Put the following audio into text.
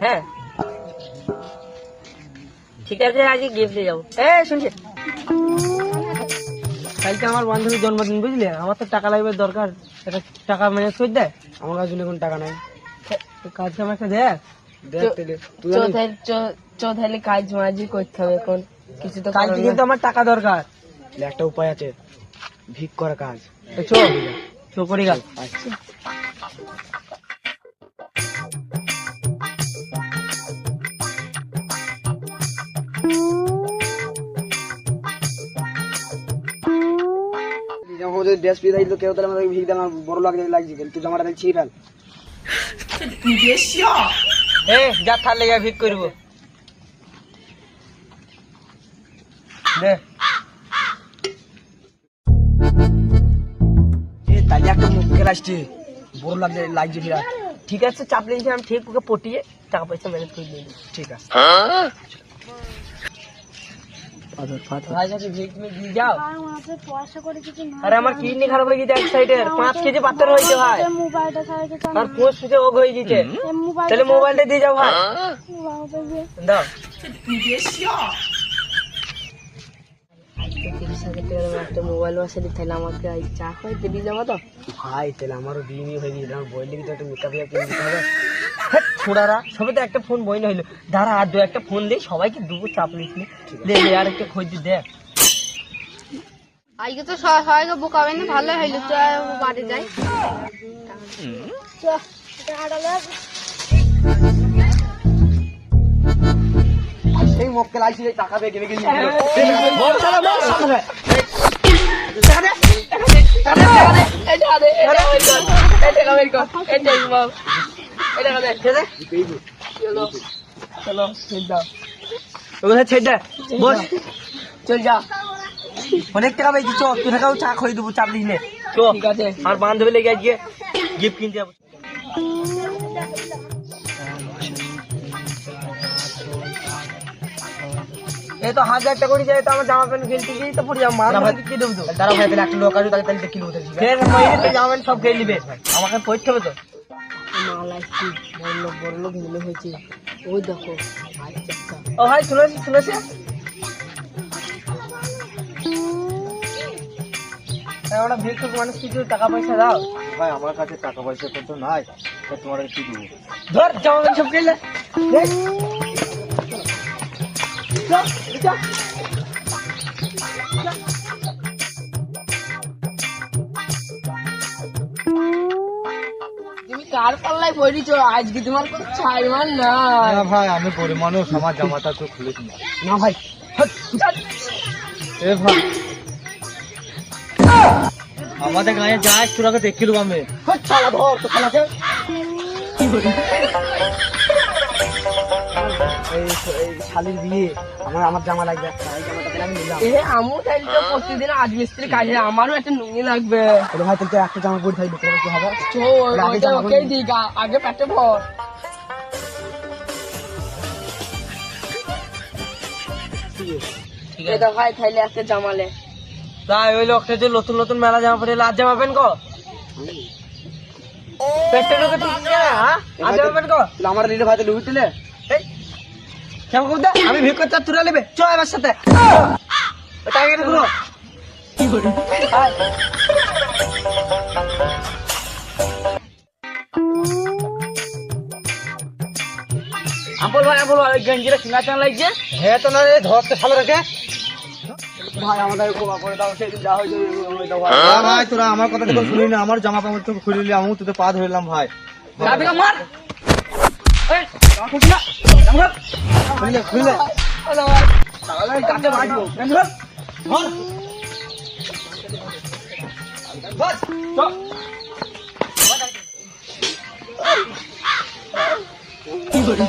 হ্যাঁ ঠিক আছে, আজকে গিফট দিয়ে যাবো। শুনছি কালকে আমার বান্ধবীর জন্মদিন, বুঝলি? আমার তো টাকা লাগবে, দরকার। একটা টাকা ম্যানেজ করে দেয়। আমার কাছে কোনো টাকা নাই। কাজ কাম একটা দেখ। তাহলে কাজ মাঝি করতে হবে এখন, কিছু তো কাজ। কিন্তু আমার টাকা দরকার। একটা উপায় আছে, ভিক করা কাজ। চো করি গা। ড্রেস পিস তো কেউ তাহলে আমাদের ভিক দেওয়া বড় লাগছে, কিন্তু জামাটা দেখছি ফেল। যা থার লেগে ভিক করবো দে। তাই একটা মুখে আসছে, বড় লাগছে ফিরা। ঠিক আছে, চাপ নিয়েছি আমি, ঠিক ওকে পটিয়ে টাকা পয়সা ম্যানেজ করে দিয়ে দেবো। ঠিক আছে। আরে আমার কিডনি খারাপ হয়ে গেছে, এক সাইডের 5 কেজি পাথর হয়েছে ভাই, আর পোস্ট সুচে ওক হয়ে গেছে। তাহলে মোবাইলটা দিয়ে যাও ভাই, দাও। 30,000 টাকার একটা মোবাইল বসালি, তাহলে আমাকে চা খাই দিয়ে যাবো তো ভাই। তাহলে আমারও দিনই হয়ে গেছে, আমার বই লিখে তো একটা মেকআপ কিনে দিতে হবে। ছোড়ারা সবে তো একটা ফোন বই না হইলো, দাঁড়া আর 2-1টা ফোন দিই, সবাইকে দুপুর চাপ নিচ্ছি। আর একটা খোঁজ দি দেখ। আজকে তো সবাইকে বোকাবে না, ভালো হইলো। তো বাড়ি যাই। এই মক্কে লাইছি, টাকা পেয়ে গেলে গেলি। চল যা, অনেক টাকা পেয়েছি। চ তুই টাকাও চা খাই দেবো, চাপ নিস নে। ঠিক আছে, আর বান্ধবী লেগে আজকে গিফট কিনতে যাবো। এই তো 1000 টাকা করে যায়, তো আমার জামা প্যান্ট কিনতে গিয়ে তো পড়ে যাবো। মা কি দেবো তো? তারা ভাই তাহলে একটা লোক আছে, তাকে তাহলে কিনবো। জামা প্যান্ট সব খেয়ে নিবে, আমাকে পড়তে হবে তো। মাল আসছি, বড় লোক মিলে হয়েছে। ওই দেখো ও ভাই, শুনেছি ওরা ভিক্ষুক মানুষ, কিছু টাকা পয়সা দাও ভাই। আমার কাছে টাকা পয়সা তো নাই, তোমার কি দিব? ধর জামা প্যান্ট সব কিনলে। তুমি কার পাল্লায় পড়িছ? আজকে তোমার কোন ছাইমান না ভাই। আমি গরিব মানুষ, আমার জামাটা তো খুলে দিন না ভাই। এ ভাই, আমাদের গায়ে যায় তোরাকে দেখিলু আমি। ধর তো খালাকে শালির বিয়ে, আমার জামা লাগবে। আমি নিলাম। আমু তাই তো প্রতিদিন রাজমিস্ত্রি কাজে, আমারও একটা নুঙ্গি লাগবে। ভাই তাহলে একটা জামা পরে থাকবে, কি হবে? ওকেই দিই, আগে পেটে ভর। ঠিক আছে ভাই, তাইলে একটা জামালে তাই ওই লোকটা যে নতুন নতুন মেলা জামা পরে, আর জামা প্যান্ট কো পেটে ঢোকে ঠিক না। আর জামা প্যান্ট কো আমার লিলে ভাই লুবি দিলে। আমি ভিক্ষর চার তুলে নেবে, চ আমার সাথে। কি করি আপল ভাই, গঞ্জিরা সিঙ্গা চান লাগছে। হ্যাঁ তো না, ধরতে ভালো রেখে ভাই আমাদের ক্ষমা করে দাও, সেদিন যা হয়েছে ভাই। তোরা আমার কথা তো শুনি না, আমার জামা কাপড় তো খুলে নিলি, আমি তোদের পা ধরলাম ভাই। মার খুললে কি করি